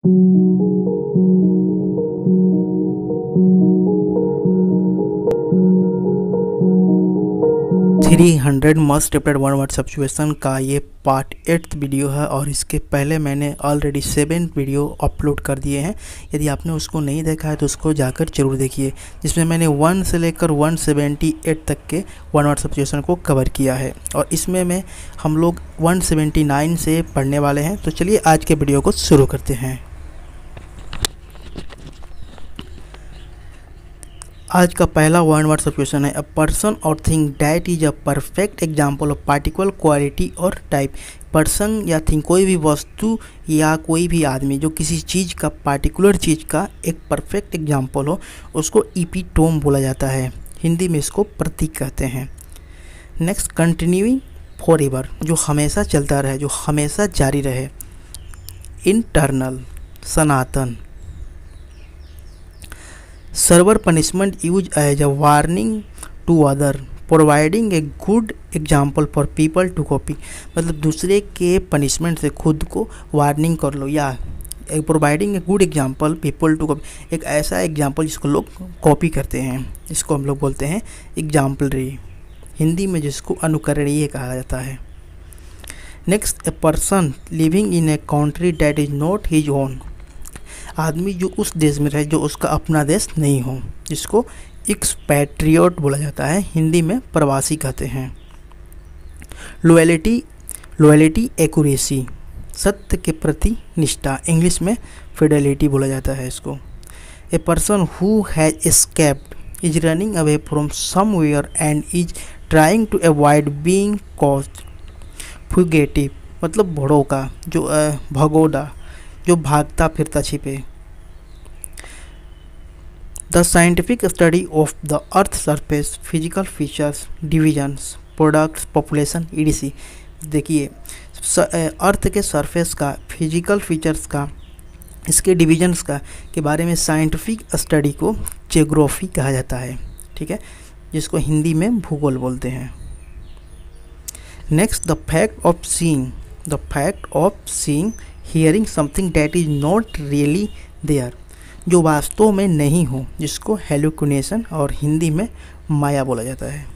300 must repeated one word substitution का ये part 8 video है और इसके पहले मैंने ऑलरेडी 7 वीडियो अपलोड कर दिए हैं। यदि आपने उसको नहीं देखा है तो उसको जाकर जरूर देखिए, जिसमें मैंने 1 से लेकर 178 तक के वन वर्ड सब्स्टिट्यूशन को कवर किया है और इसमें हम लोग 179 से पढ़ने वाले हैं। तो चलिए आज के वीडियो को शुरू करते हैं। आज का पहला वन वर्ड सब्स्टिट्यूशन है अ पर्सन और thing that is a perfect example of particular quality और टाइप। पर्सन या थिंग कोई भी वस्तु या कोई भी आदमी जो किसी चीज़ का पार्टिकुलर चीज़ का एक परफेक्ट एग्जाम्पल हो उसको इपिटोम बोला जाता है। हिंदी में इसको प्रतीक कहते हैं। नेक्स्ट, कंटिन्यूइंग फॉर एवर, जो हमेशा चलता रहे, जो हमेशा जारी रहे। इंटरनल, सनातन। Severe punishment use as a warning to other, providing a good example for people to copy. मतलब दूसरे के पनिशमेंट से खुद को वार्निंग कर लो, या providing a good example people to copy, एक ऐसा एग्जाम्पल जिसको लोग कॉपी करते हैं, इसको हम लोग बोलते हैं एग्जाम्पलरी। हिंदी में जिसको अनुकरणीय कहा जाता है। Next, a person living in a country that is not his own, आदमी जो उस देश में रहे जो उसका अपना देश नहीं हो, जिसको एक्सपैट्रियोट बोला जाता है, हिंदी में प्रवासी कहते हैं। लॉयल्टी एक्यूरेसी, सत्य के प्रति निष्ठा, इंग्लिश में फिडेलिटी बोला जाता है इसको। A person who has escaped is running away from somewhere and is trying to avoid being caused. Fugitive मतलब भड़ोका, जो भगोड़ा, जो भागता फिरता छिपे। The scientific study of the earth surface, physical features, divisions, products, population, etc. देखिए, earth के सरफेस का, फिजिकल फीचर्स का, इसके डिविजन्स का के बारे में साइंटिफिक स्टडी को जियोग्राफी कहा जाता है, ठीक है, जिसको हिंदी में भूगोल बोलते हैं। Next, the fact of seeing hearing something that is not really there, जो वास्तव में नहीं हो, जिसको हेलुसिनेशन और हिंदी में माया बोला जाता है।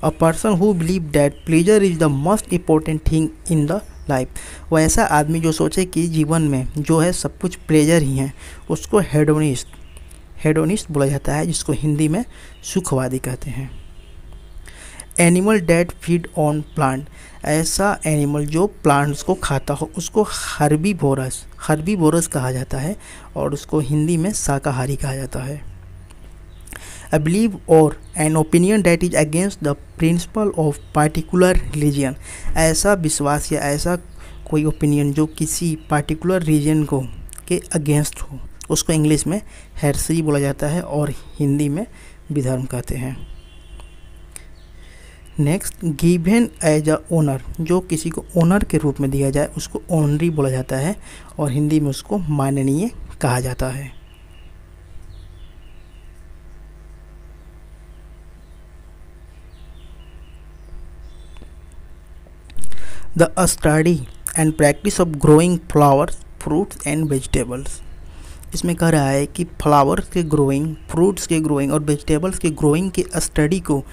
A person who believe that pleasure is the most important thing in the life, वो ऐसा आदमी जो सोचे कि जीवन में जो है सब कुछ प्लेजर ही है, उसको हेडोनिस्ट बोला जाता है, जिसको हिंदी में सुखवादी कहते हैं। Animal that feed on plant, ऐसा एनिमल जो प्लांट्स को खाता हो उसको हर्बीवोरस कहा जाता है और उसको हिंदी में शाकाहारी कहा जाता है। अ बिलीव और an opinion that is against the principle of particular religion, ऐसा विश्वास या ऐसा कोई ओपिनियन जो किसी पार्टिकुलर रिलीजन को के अगेंस्ट हो, उसको इंग्लिश में हेरेसी बोला जाता है और हिंदी में विधर्म कहते हैं। Next, given as a honour, जो किसी को ओनर के रूप में दिया जाए उसको ओनरी बोला जाता है और हिंदी में उसको माननीय कहा जाता है। The study and practice of growing flowers, fruits and vegetables, इसमें कह रहा है कि फ्लावर्स के ग्रोइंग, फ्रूट्स के ग्रोइंग और वेजिटेबल्स के ग्रोइंग के स्टडी को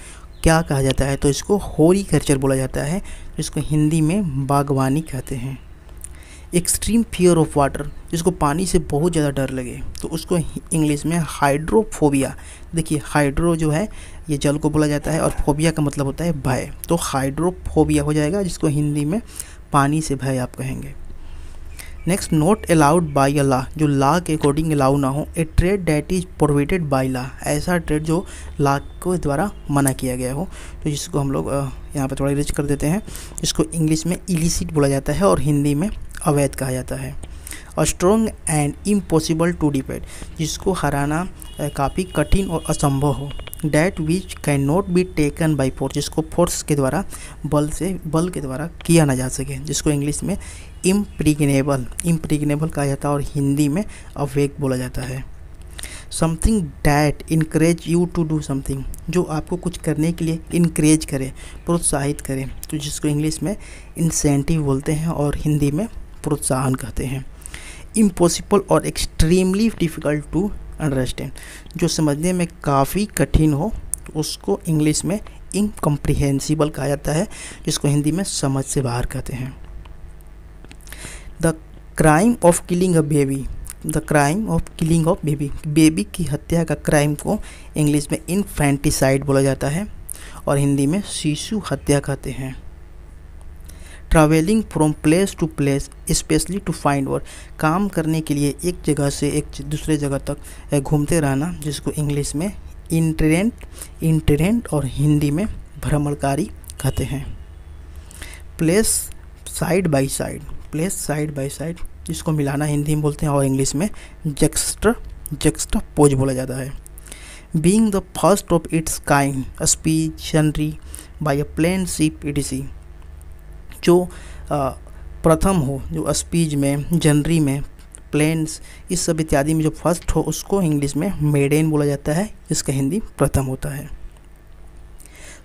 क्या कहा जाता है, तो इसको हॉर्टिकल्चर बोला जाता है, जिसको हिंदी में बागवानी कहते हैं। एक्सट्रीम फियर ऑफ वाटर, जिसको पानी से बहुत ज़्यादा डर लगे, तो उसको इंग्लिश में हाइड्रोफोबिया। देखिए, हाइड्रो जो है ये जल को बोला जाता है और फोबिया का मतलब होता है भय, तो हाइड्रोफोबिया हो जाएगा, जिसको हिंदी में पानी से भय आप कहेंगे। Next, not allowed by a law, जो लॉ के अकॉर्डिंग अलाउ ना हो। ए trade that is prohibited by law, ऐसा ट्रेड जो लॉ के द्वारा मना किया गया हो, तो जिसको हम लोग यहाँ पर थोड़ा इरेज कर देते हैं, इसको इंग्लिश में इलिसिट बोला जाता है और हिंदी में अवैध कहा जाता है। A strong and impossible to defeat, जिसको हराना काफ़ी कठिन और असंभव हो। That which can not be taken by force, जिसको फोर्स के द्वारा, बल के द्वारा किया ना जा सके, जिसको इंग्लिश में इम्प्रिग्नेबल कहा जाता है और हिंदी में अवेक बोला जाता है। Something that encourage you to do something, जो आपको कुछ करने के लिए इनकरेज करे, प्रोत्साहित करे, तो जिसको इंग्लिश में इंसेंटिव बोलते हैं और हिंदी में प्रोत्साहन कहते हैं। इम्पॉसिबल और एक्सट्रीमली डिफ़िकल्ट टू अंडरस्टैंड, जो समझने में काफ़ी कठिन हो उसको इंग्लिश में इनकम्प्रिहेंसिबल कहा जाता है, जिसको हिंदी में समझ से बाहर कहते हैं। The crime of killing a baby, the crime of killing of baby, baby की हत्या का क्राइम को इंग्लिश में इन्फेंटिसाइड बोला जाता है और हिंदी में शिशु हत्या कहते हैं। Travelling from place to place specially to find work, काम करने के लिए एक जगह से एक दूसरे जगह तक घूमते रहना, जिसको इंग्लिश में इंटरेंट और हिंदी में भ्रमणकारी कहते हैं। Place side by side, place side by side, जिसको मिलाना हिंदी में बोलते हैं और इंग्लिश में जक्स्टापोज बोला जाता है। Being the first of its kind, a speech जनरी by a plane ship etc, जो प्रथम हो, जो स्पीच में, जनरी में, प्लेन्स, इस सब इत्यादि में जो फर्स्ट हो उसको इंग्लिश में मेडेन बोला जाता है, जिसका हिंदी प्रथम होता है।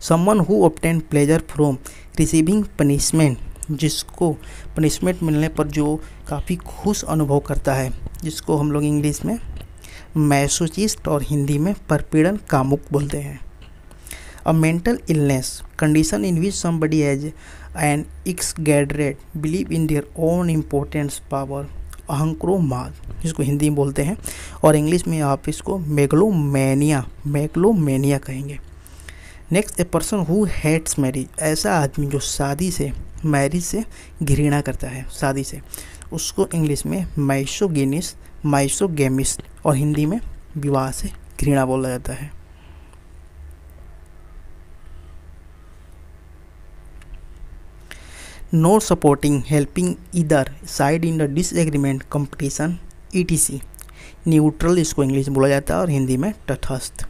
Someone who obtain pleasure from receiving punishment, जिसको पनिशमेंट मिलने पर जो काफ़ी खुश अनुभव करता है, जिसको हम लोग इंग्लिश में मैसोचिस्ट और हिंदी में परपीड़न कामुक बोलते हैं। A mental illness, condition in which somebody has an exaggerated believe in their own importance power, अहंक्रोमाद, जिसको हिंदी में बोलते हैं और इंग्लिश में आप इसको मेगलोमेनिया कहेंगे। Next, a person who hates marriage, ऐसा आदमी जो शादी से, मैरिज से घृणा करता है, शादी से, उसको इंग्लिश में माइसोगेमिस्ट और हिंदी में विवाह से घृणा बोला जाता है। Not supporting helping either side in the disagreement competition etc, neutral इसको इंग्लिश में बोला जाता है और हिंदी में तटस्थ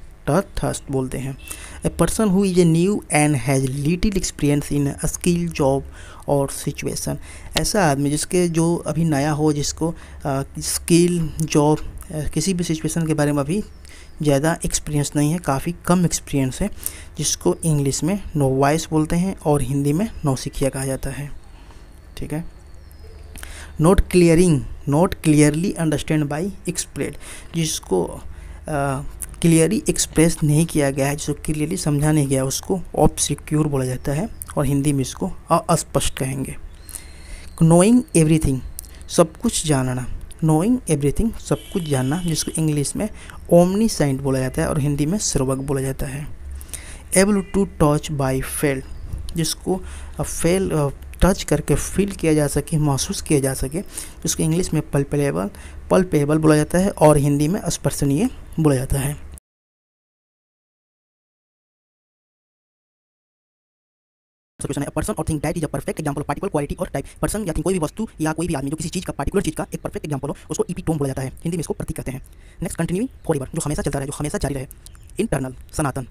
बोलते हैं। A person who is a new and has little experience in a skill job और सिचुएशन, ऐसा आदमी जिसके जो अभी नया हो, जिसको स्किल जॉब किसी भी सिचुएशन के बारे में अभी ज़्यादा एक्सपीरियंस नहीं है, काफ़ी कम एक्सपीरियंस है, जिसको इंग्लिश में नोवाइस बोलते हैं और हिंदी में नौसिखिया कहा जाता है। ठीक है। नॉट क्लियरली अंडरस्टैंड बाई एक्सप्रेड, जिसको क्लियरली एक्सप्रेस नहीं किया गया है, जिसको क्लियरली समझा नहीं गया, उसको ऑब्सक्यूर बोला जाता है और हिंदी में इसको अस्पष्ट कहेंगे। नोइंग एवरीथिंग, सब कुछ जानना, नोइंग एवरीथिंग, सब कुछ जानना, जिसको इंग्लिश में ओमनीसेंट बोला जाता है और हिंदी में सर्वज्ञ बोला जाता है। Able to touch by feel, जिसको टच करके फील किया जा सके, महसूस किया जा सके, जिसको इंग्लिश में पल्पेबल बोला जाता है और हिंदी में स्पर्शनीय बोला जाता है। पर्सन और thing that is a perfect example of particular quality और टाइप, पर्सन या थिंग कोई भी वस्तु या कोई भी आदमी जो किसी चीज़ का, पार्टिकुलर चीज़ का एक परफेक्ट एग्जांपल हो, उसको इपिटोम बोला जाता है, हिंदी में इसको प्रतीक कहते हैं। नेक्स्ट, कंटिन्यूइंग फॉरएवर, जो हमेशा चलता रहे, जो हमेशा जारी रहे। इंटरनल, सनातन।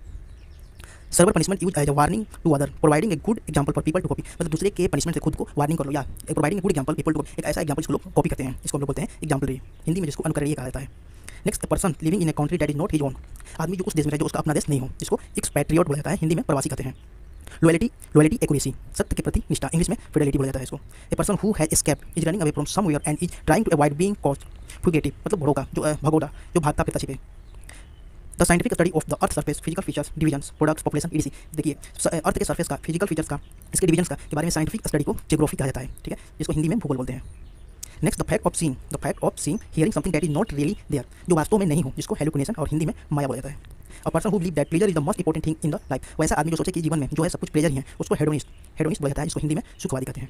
Severe punishment use as a warning to other, providing a good example for people to copy, मतलब दूसरे के पनिशमेंट से खुद को वार्निंग कर लो, या providing a good example people to copy, एक ऐसा एग्जांपल जिसको लोग कॉपी करते हैं, इसको हम लोग बोलते हैं एग्जाम्पलरी, हिंदी में जिसको अनुकरणीय कहा जाता है। Next, person living in a country that is not his own, आदमी जो उस देश में रहे जो उसका अपना देश नहीं हो, जिसको एक्सपैट्रियोट बोला जाता है, हिंदी में प्रवासी कहते हैं। लॉयल्टी एक्यूरेसी, सत्य के प्रति निष्ठा, इंग्लिश में फिडेलिटी बोला जाता है इसको। A person who has escaped is running away from somewhere and is trying to avoid being caught fugitive, मतलब भगोड़ा जो भागता फिरता छिपे। The scientific study of the earth surface, physical features, divisions, products, population etc, देखिए earth के surface का, physical features का, इसके डिवीजन्स का के बारे में साइंटिफिक स्टडी को जियोग्राफी कहा जाता है। ठीक है, जिसको हिंदी में भूगोल बोलते हैं। Next, the fact of seeing hearing something that is not really there, जो वास्तव में नहीं हो, जिसको हेलुसिनेशन और हिंदी में माया बोला जाता है। A person who believe that pleasure is the most important thing in the life, वैसा आदमी जो सोचे कि जीवन में जो है सब कुछ प्लेजर ही है, उसको हेडोनिस्ट बोला जाता है, जिसको हिंदी में सुखवादी कहते हैं।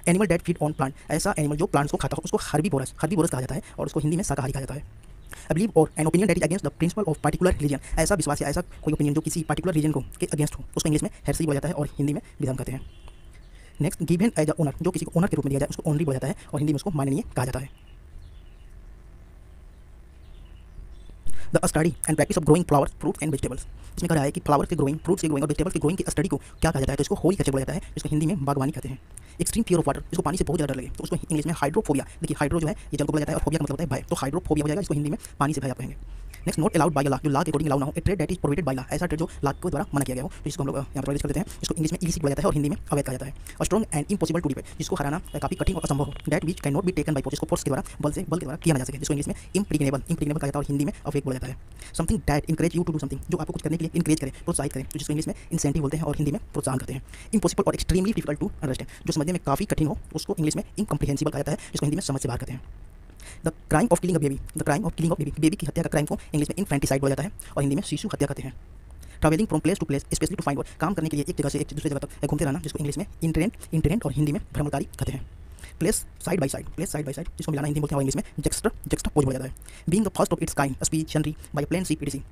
Animal that feed on plant, ऐसा एनिमल जो प्लांट्स को खाता हो, उसको हर्बीवोरस कहा जाता है और उसको हिंदी में शाकाहारी कहा जाता है। आई बिलीव और an opinion that is against the principle of particular religion, ऐसा विश्वास या ऐसा कोई ओपिनियन जो किसी पार्टिकुलर रिलीजन को के अगेंस्ट हो, उसको इंग्लिश में हेरेसी बोला जाता है और हिंदी में विधर्म कहते हैं। Next, given as a honour, जो किसी को ओनर के रूप में दिया जाए उसको ओनरी बोला जाता है और हिंदी में उसको माननीय कहा जाता है। The study and practice of growing flowers, fruits and vegetables, इसमें कहा रहा है कि फ्लावर्स के ग्रोइंग, फ्रूट्स के ग्रोइंग और वेजिटेबल्स के ग्रोइंग की स्टडी को क्या कहा जाता है, तो इसको हॉर्टिकल्चर बोला जाता है, जिसको हिंदी में बागवानी कहते हैं। एक्सट्रीम फियर ऑफ वाटर, जिसको पानी से बहुत ज़्यादा डर लगे, तो उसको इंग्लिश में हाइड्रोफोबिया, देखिए हाइड्रो जो है ये जल को बोला जाता है और फोबिया का मतलब होता है भय, तो हाइड्रोफोबिया हो जाएगा, इसको हिंदी में पानी से भय आप कहेंगे। Next, not allowed by law, जो लॉ के अकॉर्डिंग अलाउ ना हो, ए trade that is prohibited by law, ऐसा ट्रेड जो लॉ के द्वारा मना किया गया हो, तो इसको हम लोग यहाँ पर कर देते हैं। इसको इंग्लिश में इलिसिट बोला जाता है और हिंदी में अवैध कहा जाता है। और strong and impossible to defend, जिसको हराना काफी कठिन और असंभव हो, that which can not be taken by force, जिसको फोर्स के द्वारा बल के द्वारा किया ना जा सके, जिसको इंग्लिश में इम्प्रिग्नेबल कहा जाता है और हिंदी में अवैध बोला जाता है। Something that encourage you to do something, जो आपको कुछ करने के लिए इनकरेज करे, प्रोत्साहित करे, तो जिसको इंग्लिश में इंसेंटिव बोलते हैं और हिंदी में प्रोत्साहन करते हैं। इम्पॉसिबल और एक्सट्रीमली डिफिकल्ट टू अंडरस्टैंड, जो समझने में काफी कठिन हो, उसको इंग्लिश में इनकम्प्रिहेंसिबल कहा जाता है, जिसको हिंदी में समझ से बाहर करते हैं। The crime of killing a baby, the crime of killing of baby, baby की हत्या का क्राइम को इंग्लिश में इनफेंटिसाइड बोला जाता है और हिंदी में शिशु हत्या कहते हैं। Travelling from place to place specially to find work, काम करने के लिए एक जगह से एक दूसरी जगह तक घूमते रहना, जिसको इंग्लिश में इंटरेंट और हिंदी में भ्रमणकारी कहते हैं। प्लेस साइड बाय साइड, जिसको मिलाना हिंदी बोलते हैं और इंग्लिश में जक्सटापोज बोला जाता है। Being the first of its kind, speech जनरी बाय प्लेन सी पीटीसी,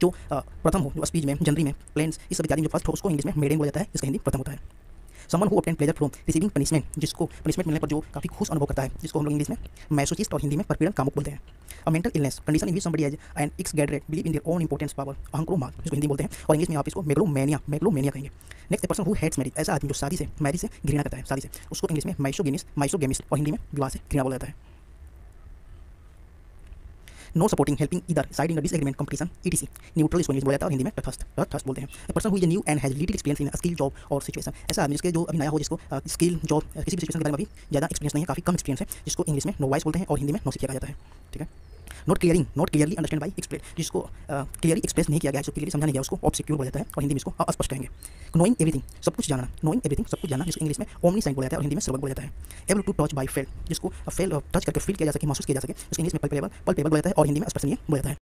जो प्रथम हो, जो स्पीच में, जनरी में, प्लेन्स इस सब इत्यादि में जो फर्स्ट हो, उसको इंग्लिश में मेडेन बोला जाता है, जिसका हिंदी प्रथम होता है। Someone who obtain pleasure from receiving punishment, जिसको पनिशमेंट मिलने पर जो काफी खुश अनुभव करता है, जिसको हम लोग इंग्लिश में मैसोचिस्ट और हिंदी में परपीड़न कामुक बोलते हैं। A mental illness, condition in which somebody has an exaggerated believe in their own importance power, अहंकार, जिसको हिंदी बोलते हैं और इंग्लिश में आप इसको मेगलोमेनिया कहेंगे। Next, a person who hates marriage, ऐसा आदमी जो मैरिज से घृणा करता है, शादी से, उसको इंग्लिश में माइसोगेमिस और हिंदी में विवाह से घृणा बोला जाता है। No supporting, helping either side in disagreement, competition etc. Neutral इसको इंग्लिश बोला जाता है और हिंदी में तटस्थ बोलते हैं। A person who is new and has little experience in skill job और सिचुएशन, ऐसा आदमी जिसके जो अभी नया हो, जिसको स्किल जॉब किसी भी सिचुएशन के बारे में अभी ज़्यादा एक्सपीरियंस नहीं है, काफी कम एक्सपीरियंस है, जिसको इंग्लिश में नोवाइस बोलते हैं और हिंदी में नौसिखिया कहा जाता है। ठीक है। Not clearly understand by express, जिसको क्लियरली एक्सप्रेस नहीं किया गया है, जिसको क्लियरली समझा नहीं गया, उसको ऑब्सक्यूर बोला जाता है और हिंदी में इसको अस्पष्ट कहेंगे। नोइंग एवरीथिंग, सब कुछ जानना, जिसको इंग्लिश में ओमनीसेंट बोला जाता है और हिंदी में सर्वज्ञ बोला जाता है। Able to touch by feel, जिसको फेल टच करके फील किया जा सके, महसूस किया जा सके, उसको इंग्लिश में पल्पेबल बोला जाता है और हिंदी में स्पर्शनीय बोला जाता है।